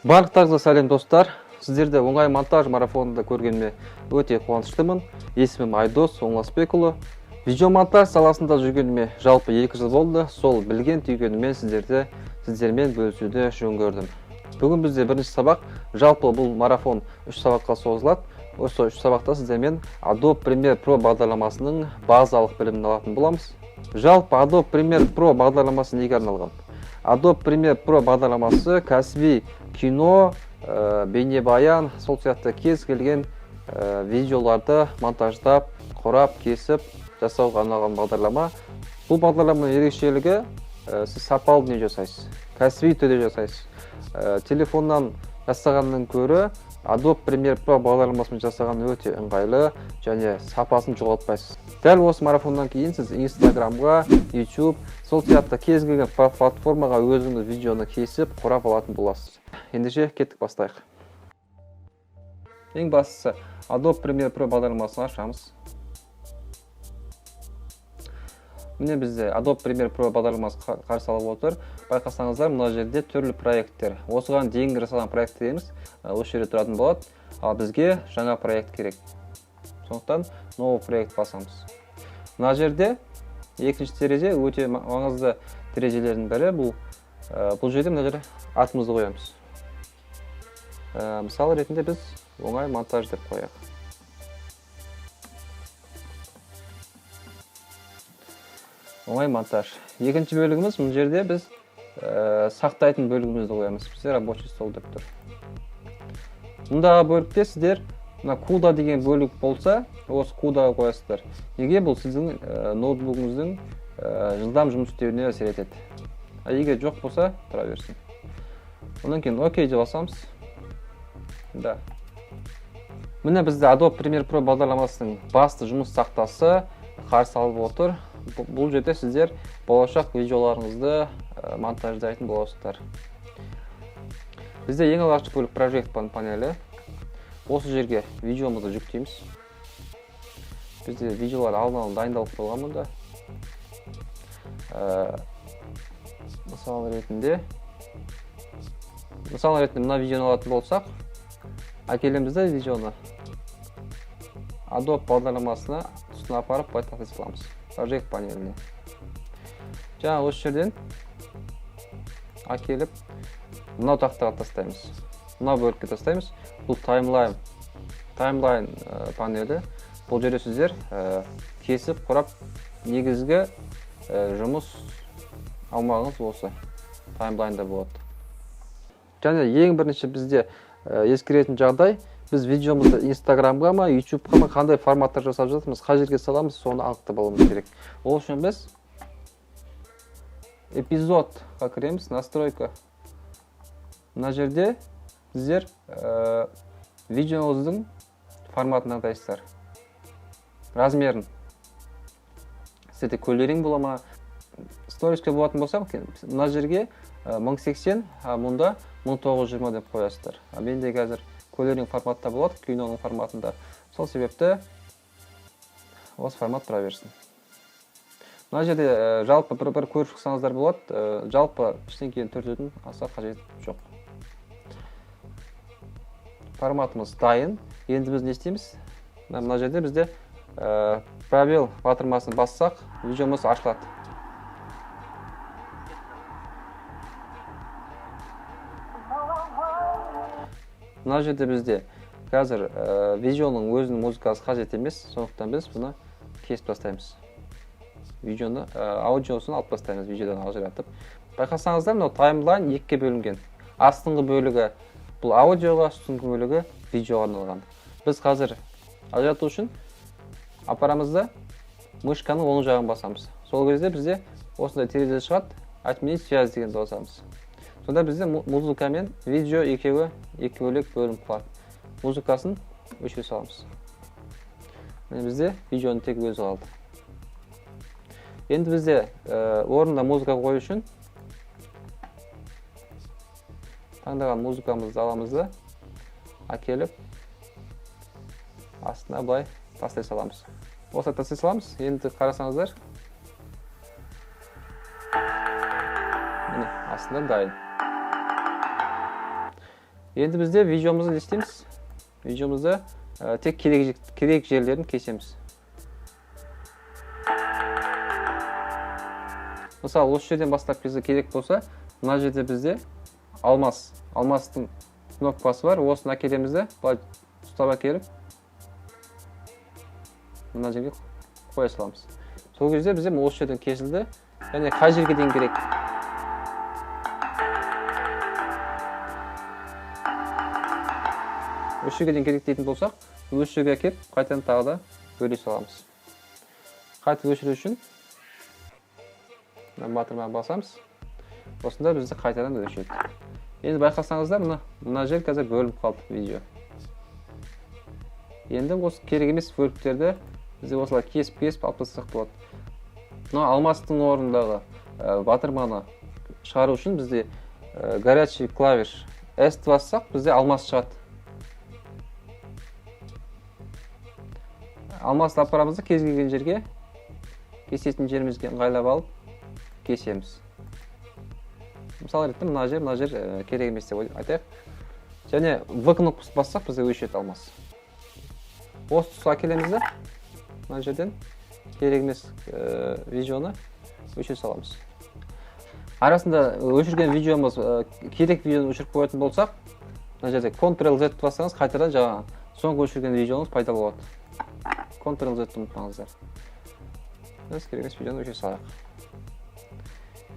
Барлықтарыңызға сәлем достар. Сіздерді оңай монтаж марафонында көргеніме өте қуаныштымын. Есімім Айдос Оңласбекұлы. Видеомонтаж саласында жүргеніме жалпы 2 жыл болды. Сол білген түйгенімен сіздермен бөлісуді жөн көрдім. Бүгін бізде бірінші сабақ. Жалпы бұл марафон 3 сабаққа созылады. Осы 3 сабақта сіздермен Adobe Premiere Pro бағдарламасының базалық білімін алатын боламыз. Жалпы Adobe Premiere Pro бағдарламасы неге арналған? Adobe Premiere Pro бағдарламасы кәсіби кино, бейнебаян, сол сияқты кез келген видеоларды монтаждап, құрап, кесіп, жасауға арналған бағдарлама. Бұл бағдарламаның ерекшелігі сіз сапалы дүние жасайсыз, кәсіби түрде жасайсыз. Телефоннан жасағаннан көрі Adobe Premiere Pro бағдарламасымен жасаған өте ыңғайлы және сапасын жоғалтпайсыз. Дәл осы марафоннан кейін сіз Instagramға, YouTube, сол сияқты кез келген платформаға өзіңіз видеоны кесіп, құрап алатын боласыз. Ендеше кеттік бастайық. Ең бастысы Adobe Premiere Pro бағдарламасын ашамыз. Міне бізде Adobe Premiere Pro бағдарламасы қарсы алып отыр. Байқасаңыздар, мына жерде түрлі проекттер. Осыған дейінгі жасалған проекттеріміз осы жерде тұратын болады. Ал бізге жаңа проект керек. Сондықтан новый проект басамыз. Мына жерде екінші терезе өте маңызды терезелердің бірі. Бұл жерде мына жерде атымызды қоямыз. Мысалы ретінде біз оңай монтаж деп қояйық. Оңай монтаж. Екінші бөлігіміз бұл жерде біз сақтайтын бөлігімізді қоямыз. Бізде рабочий стол деп тұр. Мұндағы бөлікте сіздер CUDA деген бөлік болса, осы CUDA қоясыздар. Неге бұл сіздің ноутбугыңыздың жылдам жұмыс істеуіне әсер етеді. Егер жоқ болса, тұра берсін. Онан кейін OK деп басамыз. Да. Міне бізде Adobe Premiere Pro бағдарламасының басты жұмыс тақтасы қарсы алып отыр. Бұл жерде сіздер болашақ видеоларыңызды монтаждайтын боласыздар. Бізде ең алғашқы бөлік Project панелі. Осы жерге видеомызды жүктейміз. Бізде видеолар алдын-ала дайындалып қойған мұнда. Мысал ретінде мына видеоны алатын болсақ, әкелемізді видеоны Adobe бағдарламасына тұсына апарып байтақ саламыз. Project панеліне. Жаңа осы жерден әкеліп мынау тақтаға тастаймыз. Мынау бөлікке тастаймыз. Бұл таймлайн панелі. Бұл жерде сіздер кесіп, құрап, негізгі жұмыс аумағыңыз осы таймлайнда болады. Және ең бірінші бізде ескеретін жағдай, біз видеомызды Instagramға ма, YouTubeға ма қандай форматтар жасап жатырмыз, қай жерге саламыз, соны анықтап алуымыз керек. Ол үшін біз эпизодқа кіреміз, настройка. Мына жерде сіздер видеоңыздың форматын аңдайсыздар. Размерін. Сізде колеринг бола ма, сториске болатын болсақ, мына жерге 1080, мұнда 1920 деп қоясыздар. Менде қазір колеринг форматта болады, киноның форматында. Сол себепті осы формат тұра берсін. Мына жерде жалпы бір көріп шықсаңыздар болады, жалпы ештеңені түртудің аса қажет жоқ. Форматымыз дайын. Енді біз не істейміз? Мына жерде бізде пробел батырмасын бассақ, видеомыз ашылады. Мына жерде бізде қазір видеоның өзінің музыкасы қажет емес, сондықтан біз бұны кесіп тастаймыз. Видеоны, аудиосын алып тастаймыз, видеодан ажыратып. Байқасаңыздар, мынау таймлайн екіге бөлінген. Астыңғы бөлігі бұл аудиоға, үстіңгі бөлігі видеоға арналған. Біз қазір ажырату үшін аппарамызда мышканың оң жағын басамыз. Сол кезде бізде осындай терезе шығады, отменить связь дегенді басамыз. Сонда бізде музыка мен видео екеуі екі бөлек бөлініп қалады. Музыкасын өшіре саламыз. Бізде видеоны тек өзі қалды. Енді бізде орнында музыка қою үшін таңдаған музыкамызды аламыз да әкеліп астына былай тастай саламыз. Осылай тастай саламыз. Енді қарасаңыздар, міне астында дайын. Енді бізде видеомызды не істейміз? Видеомызда тек керек жерлерін кесеміз. Мысалы, осы жерден бастап бізде керек болса, мына жерде бізде алмастың кнопкасы бар. Осыны әкелеміз де, былай ұстап әкеліп, мына жерге қоя саламыз. Сол кезде бізде осы жерден кесілді, және қай жерге дейін керек. Осы жерге дейін керек дейтін болсақ, осы жерге әкеліп, қайтадан тағы да бөле саламыз. Қайтып өшіру үшін батырманы басамыз. Осында бізді қайтадан өшіреді. Енді байқасаңыздар, мына жер қазір бөлініп қалды видео. Енді осы керек емес бөліктерді бізде осылай кесіп алып тастасақ болады. Мына алмастың орнындағы батырманы шығару үшін бізде горячий клавиш S-ті бассақ, бізде алмас шығады. Алмасты апарамызды кез келген жерге, кесетін жерімізге ыңғайлап алып кесеміз. Мысалы ретінде мына жер керек емес деп айтайық. Және V кнопкасын бассақ, бізде өшіреді алмас. Осы тұсқа әкелеміз де, мына жерден керек емес видеоны өшіре саламыз. Арасында өшірген видеомыз, керек видеоны өшіріп қоятын болсақ, мына жерде Ctrl-Z бассаңыз, қайтадан жаңа соңғы өшірген видеомыз пайда болады. Ctrl-Z ұмытпаңыздар. Біз керек емес видеоны өшіре салайық.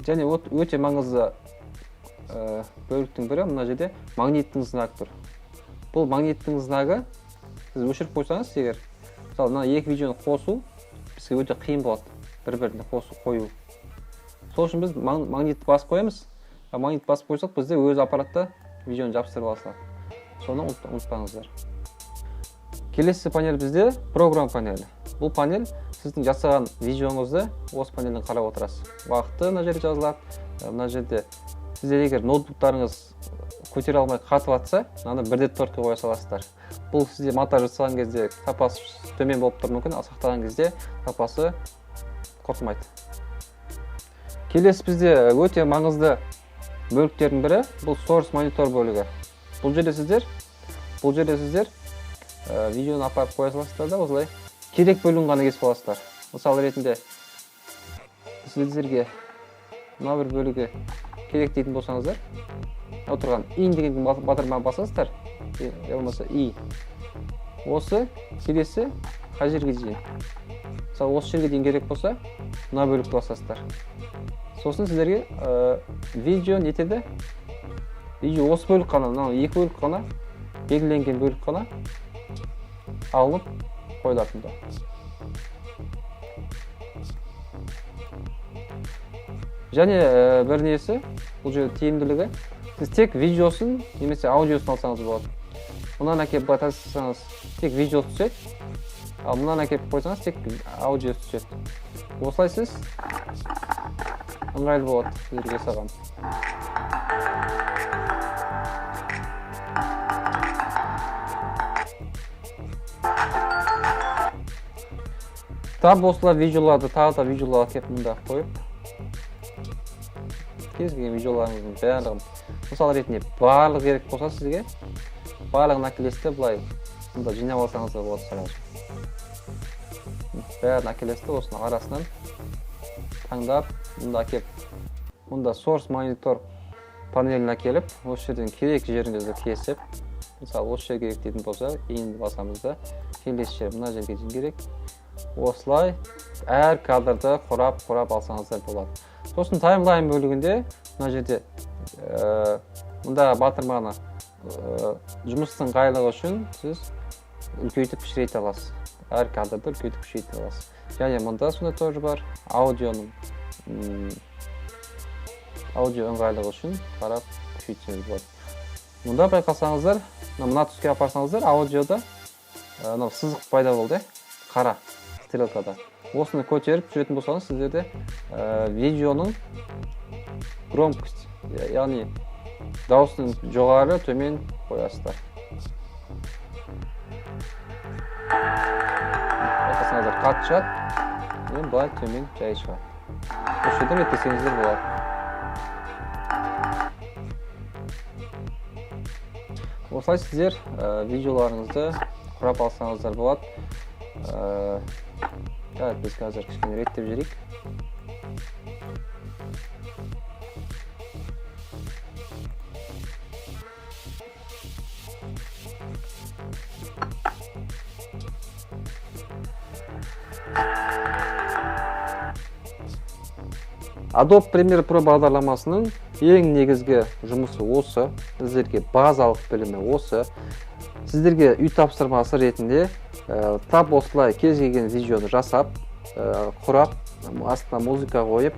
Және өте маңызды бөліктің бірі мына жерде магниттің знагы тұр. Бұл магниттің знагы сіз өшіріп қойсаңыз, егер мысалы мына екі видеоны қосу бізге өте қиын болады, бір-біріне қою. Сол үшін біз магнитті басып қоямыз. Магнитті басып қойсақ, бізде өз аппаратта видеоны жабыстырып аласыз. Соны ұмытпаңыздар. Келесі панель бізде программ панелі. Бұл панель сіздің жасаған видеоңызды осы панелден қарап отырасыз. Уақыты мына жерде жазылады. Мына жерде сіздер егер ноутбуктарыңыз көтере алмай қатып жатса, мынаны 1.4-ке қоя саласыздар. Бұл сізде монтаж жасаған кезде сапасы төмен болып тұруы мүмкін, ал сақтаған кезде сапасы құртылмайды. Келесі бізде өте маңызды бөліктердің бірі бұл source monitor бөлігі. Бұл жерде сіздер видеоны апарып қоя саласыздар да, осылай керек бөлігін ғана кесіп аласыздар. Мысалы ретінде сіздерге мына бір бөлігі керек дейтін болсаңыздар, отырған in деген батырманы басасыздар, болмаса i. Осы келесі қай жерге дейін. Мысалы осы жерге дейін керек болса, мына бөлікті басасыздар. Сосын сіздерге видео нетеді? Видео осы бөлік қана, мына екі бөлік қана, белгіленген бөлік қана алынып қойылатында. Және бір несі, бұл жерде тиімділігі, сіз тек видеосын немесе аудиосын алсаңыз болады. Мұнан әкеп батасаңыз тек видео түседі, ал мұнан әкеп қойсаңыз тек аудио түседі. Осылай сіз ыңғайлы болады сіздерге жасаған. Тап осылай видеоларды, тағы да видеоларға кеп мұнда қойып, кез келген видеоларыңыздың барлығын, мысалы ретінде барлық керек болса сізге, барлығын әкелесті бұлай мұнда жинап алсаңыз да болады сразу. Бәрін әкелесті осының арасынан таңдап, мұнда әкеп, мұнда source monitor панелін әкеліп, осы жерден керек жеріңізді кесіп, мысалы осы жер керек дейтін болса, енді басамызда келесі жер мына жерге дейін керек. Осылай әр кадрды құрап алсаңыздар болады. Сосын таймлайн бөлігінде мына жерде мұнда батырманы жұмыстың ыңғайлығы үшін сіз үлкейтіп кішірейте аласыз. Әр кадрды үлкейтіп кішірейте аласыз. Және мұнда сондай тоже бар. Аудио ыңғайлығы үшін қарап күшейтсеңіз болады. Мұнда байқасаңыздар, мына түске апарсаңыздар, аудиода сызық пайда болды, қара стрелкада. Осыны көтеріп жүретін болсаңыз, сіздерде видеоның громкость, яғни дауыстың жоғары төмен қоясыздар. Байқасаңыздар, қатты шығады, былай төмен жай шығады. Осы жерден реттесеңіздер болады. осылай сіздер видеоларыңызды құрап алсаңыздар болады. Біз қазір кішкене реттеп жіберейік. Adobe Premiere Pro бағдарламасының ең негізгі жұмысы осы. Сіздерге базалық білімі осы. Сіздерге үй тапсырмасы ретінде тап осылай кез келген видеоны жасап, құрап, астына музыка қойып,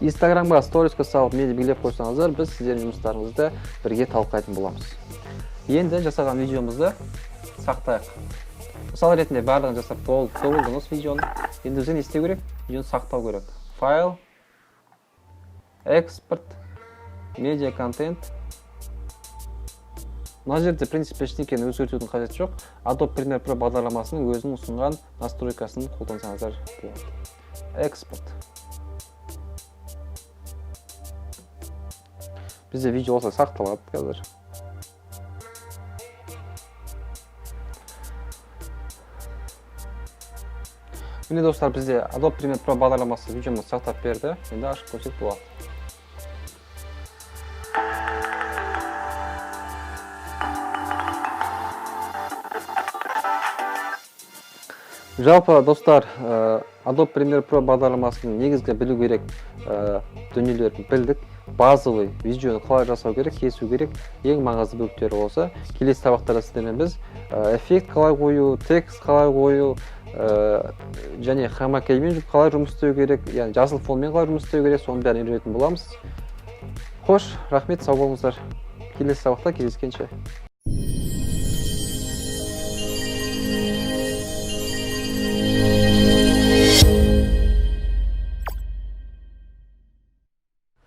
Instagramға сторисқа салып, мені белгілеп қойсаңыздар, біз сіздердің жұмыстарыңызды бірге талқылайтын боламыз. Енді жасаған видеомызды сақтайық. Мысал ретінде барлығын жасап болдыңыз видеоны. Енді бізде не істеу керек? Видеоны сақтау керек. Файл, экспорт, медиа контент. Мына жерде принципте ештеңені өзгертудің қажеті жоқ. Adobe Premiere Pro бағдарламасының өзінің ұсынған настройкасын қолдансаңыздар болады. Экспорт. Бізде видео осылай сақталады қазір. Міне достар, бізде Adobe Premiere Pro бағдарламасы видеомызды сақтап берді. Енді ашып көрсек болады. Жалпы достар, Adobe Premiere Pro бағдарламасының негізгі білу керек дүниелерін білдік. Базовый видеоны қалай жасау керек, кесу керек, ең маңызды бөліктері осы. Келесі сабақтарда сіздермен біз эффект қалай қою, текст қалай қою, және хромакеймен қалай жұмыс істеу керек, яғни жасыл фонмен қалай жұмыс істеу керек, соның бәрін үйренетін боламыз. Хош, рахмет, сау болыңыздар. Келесі сабақта кездескенше.